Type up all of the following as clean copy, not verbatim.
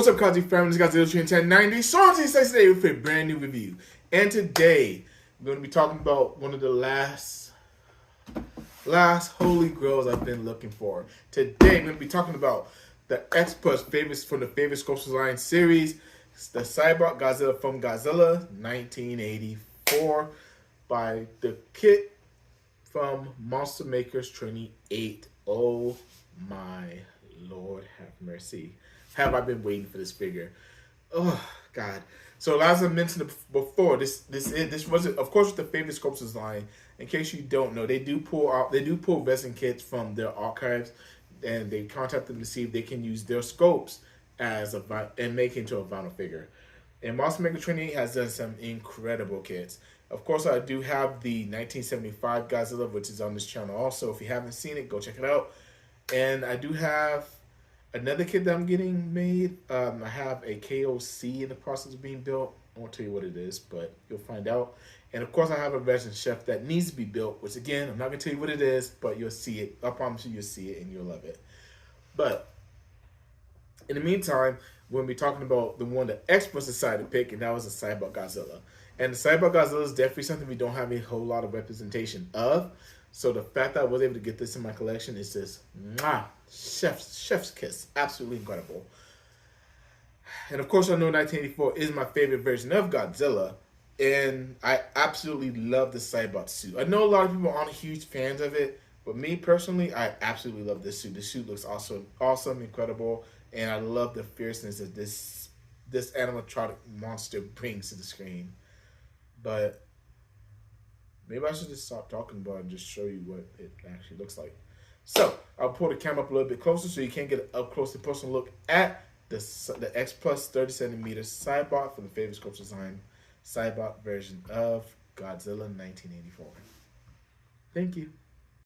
What's up, Kaji family? This is Godzilla 1090. Sean T says today with a brand new review. And today, we're going to be talking about one of the last holy grails I've been looking for. Today, we're going to be talking about the X Plus favorites from the Favorite Sculptures Line series. It's the Cybot Godzilla from Godzilla 1984 by the kit from Monster Makers 28. Oh my Lord, have mercy. Have I been waiting for this figure? Oh God! So as I mentioned before, this wasn't, of course, with the Favorite Sculptures line. In case you don't know, they do pull resin kits from their archives, and they contact them to see if they can use their sculpts as and make into a vinyl figure. And Monster Maker 28 has done some incredible kits. Of course, I do have the 1975 Godzilla, which is on this channel also. If you haven't seen it, go check it out. And I do have another kit that I'm getting made. I have a KOC in the process of being built. I won't tell you what it is, but you'll find out. And of course, I have a resin chef that needs to be built, which again, I'm not going to tell you what it is, but you'll see it. I promise you, you'll see it and you'll love it. But in the meantime, we're going to be talking about the one that X Plus decided to pick, and that was the Cybot Godzilla. And the Cybot Godzilla is definitely something we don't have a whole lot of representation of. So the fact that I was able to get this in my collection is just chef's kiss. Absolutely incredible. And of course, I know 1984 is my favorite version of Godzilla, and I absolutely love the Cybot suit. I know a lot of people aren't huge fans of it, but me personally, I absolutely love this suit. The suit looks awesome, incredible, and I love the fierceness that this animatronic monster brings to the screen. But maybe I should just stop talking about it and just show you what it actually looks like. So I'll pull the camera up a little bit closer so you can get an up close and personal look at the X Plus 30 centimeter Cybot from the Favorite Sculptures line Cybot version of Godzilla 1984. Thank you.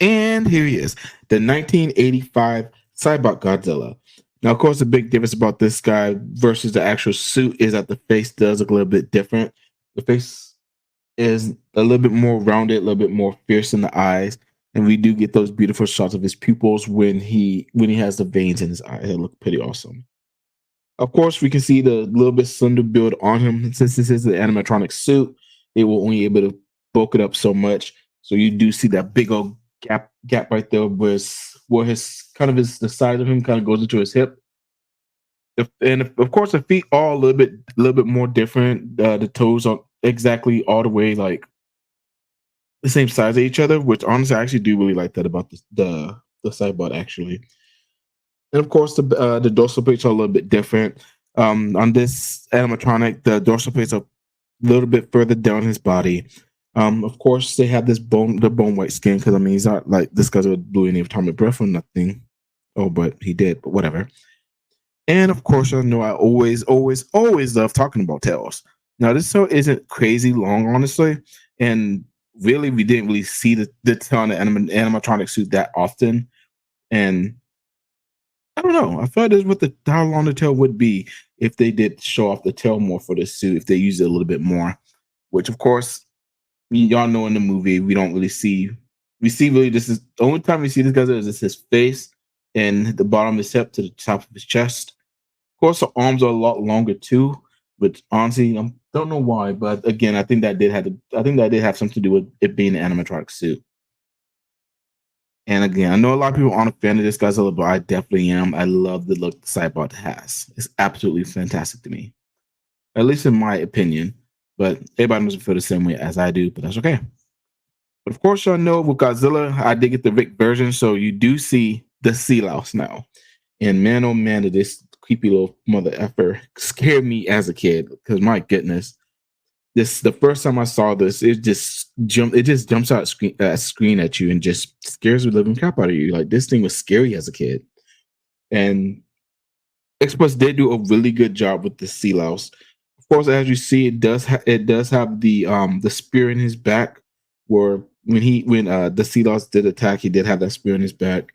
And here he is, the 1985 Cybot Godzilla. Now, of course, the big difference about this guy versus the actual suit is that the face does look a little bit different. The face is a little bit more rounded, a little bit more fierce in the eyes, and we do get those beautiful shots of his pupils when he has the veins in his eyes. They look pretty awesome. Of course, we can see the little bit slender build on him. Since this is the animatronic suit, they will only be able to bulk it up so much. So you do see that big old gap right there, where the size of him kind of goes into his hip. And of course, the feet are a little bit more different. The toes aren't exactly all the way like the same size of each other, which honestly I actually do really like that about the Cybot actually. And of course, the dorsal plates are a little bit different. On this animatronic, the dorsal plates are a little bit further down his body. Of course, they have the bone white skin, because I mean he's not like this guy's blew any atomic breath or nothing. Oh, but he did, but whatever. And of course, I know I always love talking about tails. Now, this show isn't crazy long, honestly, and really, we didn't really see the tail on the animatronic suit that often. And I don't know. I thought this what how long the tail would be if they did show off the tail more for the suit, if they used it a little bit more. Which, of course, y'all know in the movie we don't really see. We see really this is the only time we see this guy is just his face and the bottom of his hip to the top of his chest. Of course, the arms are a lot longer too, but honestly, I don't know why. But again, I think that did have something to do with it being an animatronic suit. And again, I know a lot of people aren't a fan of this Godzilla, but I definitely am. I love the look the Cybot has. It's absolutely fantastic to me, at least in my opinion. But everybody doesn't feel the same way as I do, but that's okay. But of course, y'all know with Godzilla, I did get the Rick version, so you do see the sea louse now. And man, oh man, did this creepy little mother effer scare me as a kid, because my goodness, the first time I saw this, it just jumps out screen at you and just scares the living crap out of you. Like, this thing was scary as a kid. And X Plus did do a really good job with the sea louse. Of course, as you see, it does have the spear in his back, where when the sea louse did attack, he did have that spear in his back.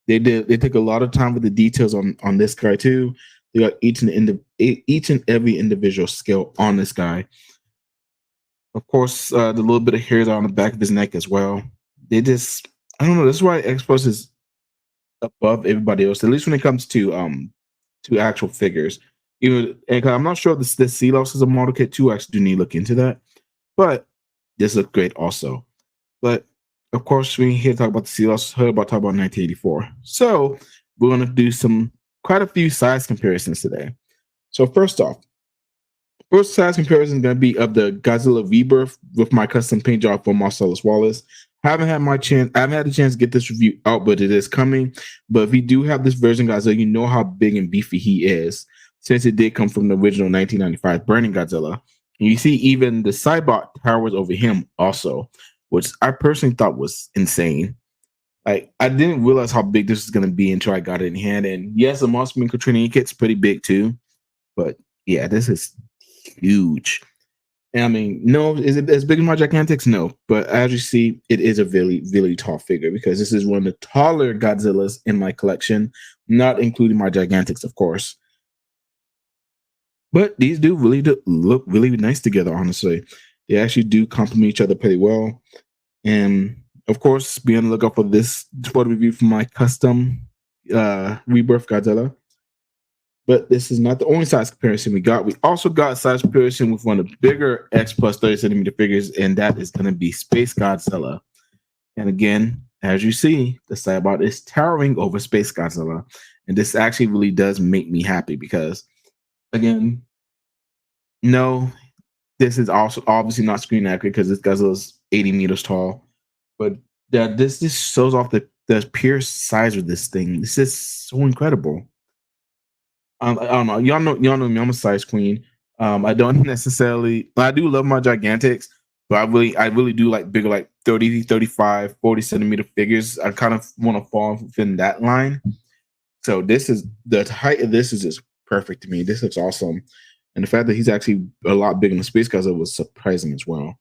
They took a lot of time with the details on this guy too. They got each and every individual scale on this guy. Of course, the little bit of hairs on the back of his neck as well. I don't know. That's why X Plus is above everybody else, at least when it comes to actual figures. Even and I'm not sure the sea loss is a model kit too. I actually do need to look into that. But this looks great also. But of course, we here to talk about the sea loss. Heard about talk about 1984. So we're gonna do quite a few size comparisons today. So first size comparison is gonna be of the Godzilla Rebirth with my custom paint job for Marcellus Wallace. I haven't had a chance to get this review out, but it is coming. But if you do have this version Godzilla, you know how big and beefy he is, since it did come from the original 1995 Burning Godzilla. And you see even the cybot towers over him also, which I personally thought was insane. Like I didn't realize how big this was gonna be until I got it in hand. And yes, the Monster Maker training kit's pretty big too. But yeah, this is huge. And I mean, no, is it as big as my Gigantics? No. But as you see, it is a really, really tall figure because this is one of the taller Godzillas in my collection, not including my Gigantics, of course. But these do look really nice together, honestly. They actually do complement each other pretty well. And of course, be on the lookout for this photo review from my custom Rebirth Godzilla. But this is not the only size comparison we got. We also got size comparison with one of the bigger X plus 30 centimeter figures, and that is going to be Space Godzilla. And again, as you see, the cybot is towering over Space Godzilla. And this actually really does make me happy because, again, no, this is also obviously not screen accurate because this Godzilla's 80 meters tall. But this just shows off the pure size of this thing. This is so incredible. I don't know. Y'all know me. I'm a size queen. I don't necessarily. I do love my Gigantics, but I really do like bigger, like 30, 35, 40 centimeter figures. I kind of want to fall within that line. So this is the height of this is just perfect to me. This looks awesome, and the fact that he's actually a lot bigger than Space Godzilla was surprising as well.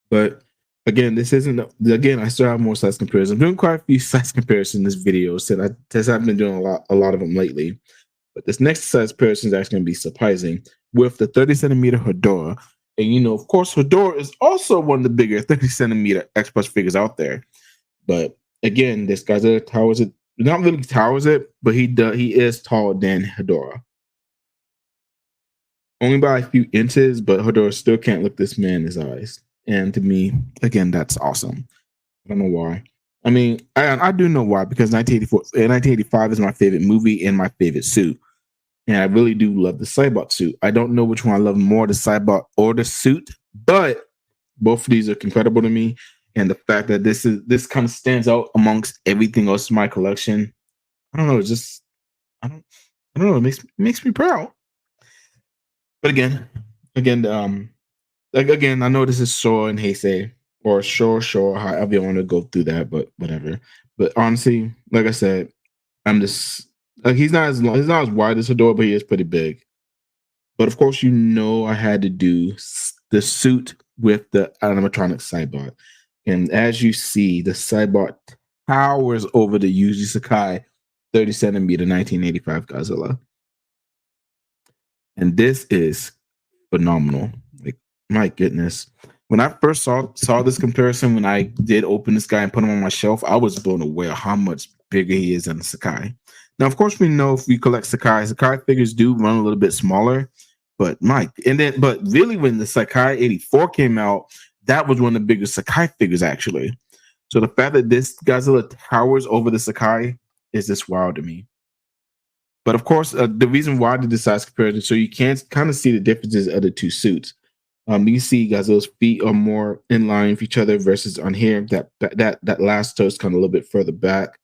But again, this isn't. Again, I still have more size comparisons. I'm doing quite a few size comparisons in this video, so I've been doing a lot of them lately. But this next size comparison is actually going to be surprising with the 30 centimeter Hedorah. And you know, of course, Hedorah is also one of the bigger 30 centimeter X Plus figures out there. But again, this Godzilla towers it. Not really towers it, but he is taller than Hedorah. Only by a few inches, but Hedorah still can't look this man in his eyes. And to me, again, that's awesome. I don't know why. I mean, I do know why, because 1985 is my favorite movie and my favorite suit. And I really do love the Cybot suit. I don't know which one I love more, the Cybot or the suit, but both of these are incredible to me. And the fact that this kind of stands out amongst everything else in my collection, I don't know, it's just I don't know, it makes me proud. But again, like again, I know this is Shaw and Heisei or sure, however you want to go through that, but whatever. But honestly, like I said, I'm just like he's not he's not as wide as Hedorah, but he is pretty big. But of course, you know I had to do the suit with the animatronic Cybot, and as you see, the Cybot towers over the Yuji Sakai 30 centimeter 1985 Godzilla, and this is phenomenal. Like my goodness. When I first saw this comparison, when I did open this guy and put him on my shelf, I was blown away at how much bigger he is than the Sakai. Now, of course, we know if we collect Sakai figures do run a little bit smaller, but but really when the Sakai 84 came out, that was one of the biggest Sakai figures actually. So the fact that this Godzilla towers over the Sakai is just wild to me. But of course, the reason why I did the size comparison, so you can kind of see the differences of the two suits. You see Godzilla's feet are more in line with each other versus on here that last toe is kind of a little bit further back.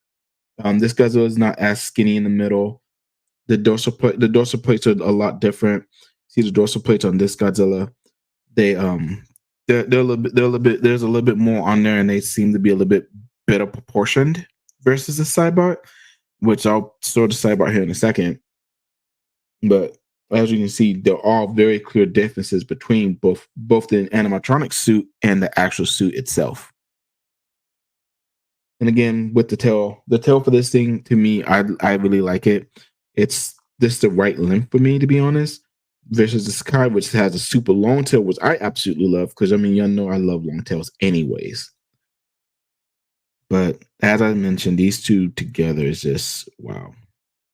This Godzilla is not as skinny in the middle. The dorsal plates are a lot different. See the dorsal plates on this Godzilla. They're a little bit there's a little bit more on there, and they seem to be a little bit better proportioned versus the Cybot, which I'll show the Cybot here in a second. But as you can see, there are very clear differences between both the animatronic suit and the actual suit itself. And again, with the tail for this thing, to me, I really like it. It's just the right length for me, to be honest, versus the Sky, which has a super long tail, which I absolutely love, because I mean, y'all know I love long tails anyways. But as I mentioned, these two together is just wow.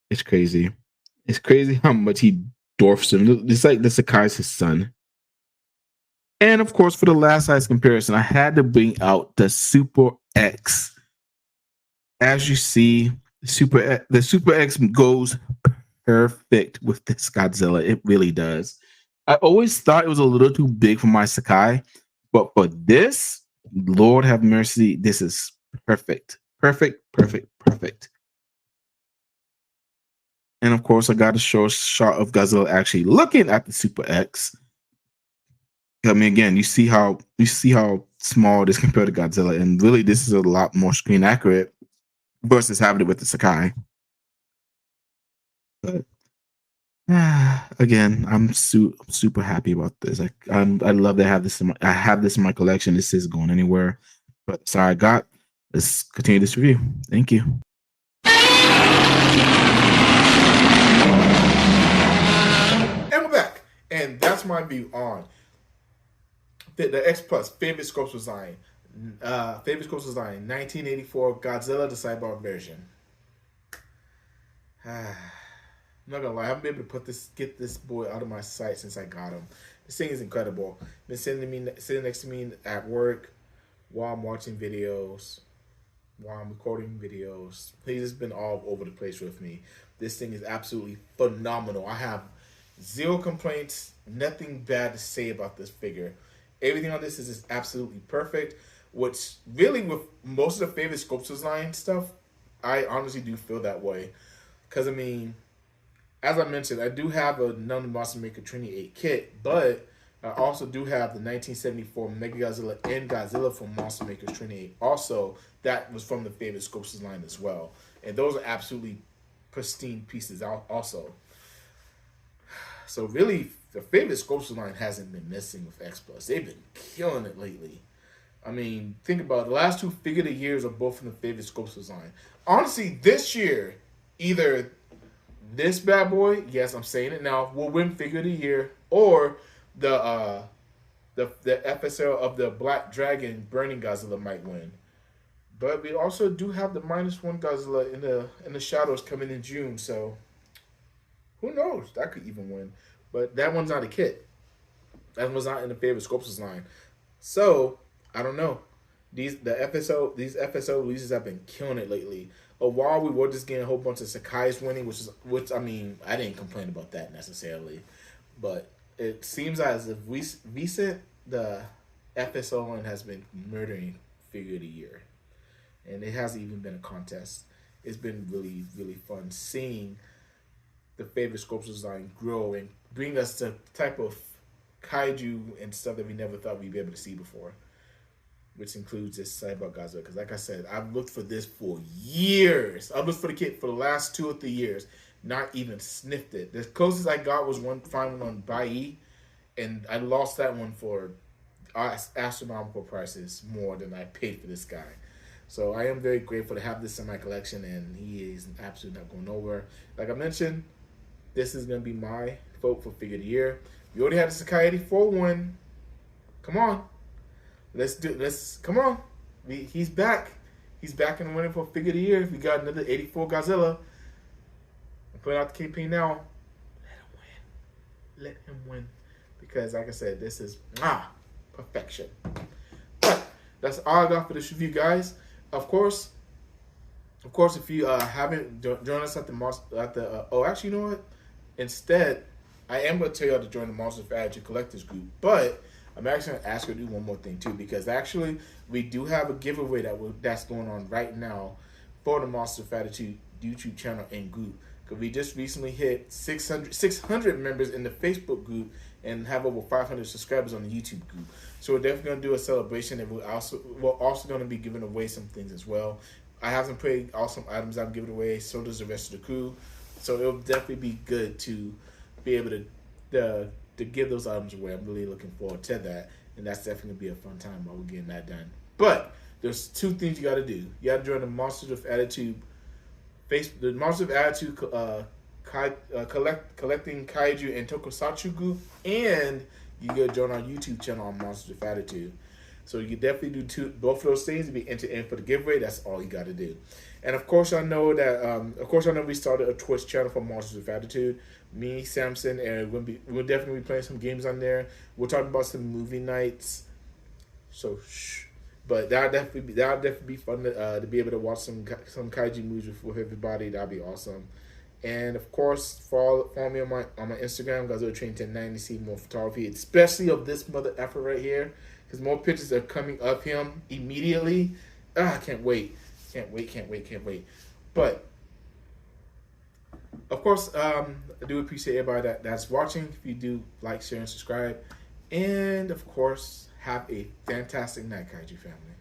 It's crazy. It's crazy how much he dwarfs him. It's like the Sakai's his son. And of course, for the last size comparison, I had to bring out the Super X. As you see, the Super X goes perfect with this Godzilla. It really does. I always thought it was a little too big for my Sakai, but for this, Lord have mercy, this is perfect. Perfect, perfect, perfect. And of course, I got a shot of Godzilla actually looking at the Super X. I mean, again, you see how small it is compared to Godzilla, and really, this is a lot more screen accurate versus having it with the Sakai. But again, I'm super happy about this. I love to have this. I have this in my collection. This is going anywhere. But sorry, I got. Let's continue this review. Thank you. And we're back, and that's my view on the X Plus favorite sculpture design. 1984 Godzilla the Cybot version. I'm not gonna lie, I haven't been able to get this boy out of my sight since I got him. This thing is incredible. Been sitting next to me at work while I'm watching videos, while I'm recording videos. He's just been all over the place with me. This thing is absolutely phenomenal. I have zero complaints, nothing bad to say about this figure. Everything on this is just absolutely perfect. Which really, with most of the favorite sculpture design stuff, I honestly do feel that way. Because, I mean, as I mentioned, I do have a None Monster Maker Trinity 8 kit, but I also do have the 1974 Mega Godzilla and Godzilla from Monster Maker's Trinity 8. Also, that was from the favorite sculptures line as well. And those are absolutely pristine pieces also. So really, the favorite sculpture line hasn't been missing with X Plus. They've been killing it lately. I mean, think about it. The last two figure of the years are both from the favorite sculptures line. Honestly, this year, either this bad boy, yes, I'm saying it now, will win figure of the year, or the FSL of the Black Dragon Burning Godzilla might win. But we also do have the -1 Godzilla in the shadows coming in June, so who knows? That could even win. But that one's not a kit. That one's not in the favorite sculptures line. So I don't know. These FSO releases have been killing it lately. A while we were just getting a whole bunch of Sakai's winning, which I mean, I didn't complain about that necessarily, but it seems as if recent the FSO line has been murdering figure of the year, and it hasn't even been a contest. It's been really really fun seeing the favorite sculpture design grow and bring us to the type of kaiju and stuff that we never thought we'd be able to see before, which includes this Cybot Godzilla. Because, like I said, I've looked for this for years. I've looked for the kit for the last 2 or 3 years, not even sniffed it. The closest I got was one final on Bai, and I lost that one for astronomical prices more than I paid for this guy. So I am very grateful to have this in my collection, and he is absolutely not going nowhere. Like I mentioned, this is going to be my vote for figure of the year. We already had the Sakai 84 one. Come on. Come on. He's back. He's back in the winning for figure of the year. We got another 84 Godzilla. I'm putting out the campaign now. Let him win. Because, like I said, this is perfection. But that's all I got for this review, guys. Of course, if you haven't joined us at actually, you know what? Instead, I am going to tell y'all to join the Monsters of Attitude Collectors group, but I'm actually going to ask you to do one more thing too, because actually we do have a giveaway that's going on right now for the Monsters of Attitude YouTube channel and group. Because we just recently hit 600 members in the Facebook group and have over 500 subscribers on the YouTube group. So we're definitely going to do a celebration, and we're also going to be giving away some things as well. I have some pretty awesome items I'm giving away. So does the rest of the crew. So it'll definitely be good to be able to give those items away. I'm really looking forward to that, and that's definitely gonna be a fun time while we're getting that done. But there's 2 things you got to do. You got to join the Monsters of Attitude the Monsters of Attitude collecting kaiju and tokusatsu group, and you go join our YouTube channel on Monsters of Attitude. So you can definitely do both of those things to be entered in for the giveaway. That's all you got to do. And of course, I know we started a Twitch channel for Monsters with Attitude. Me, Samson, and we'll definitely be playing some games on there. We're talking about some movie nights. So shh. But that'll definitely be fun to be able to watch some kaiju movies with everybody. That'd be awesome. And of course, follow me on my Instagram, Godzilla Train 1090, to see more photography, especially of this mother effer right here, because more pictures are coming of him immediately. I can't wait. But of course, I do appreciate everybody that's watching. If you do like, share, and subscribe, and of course, have a fantastic night, Kaiju family.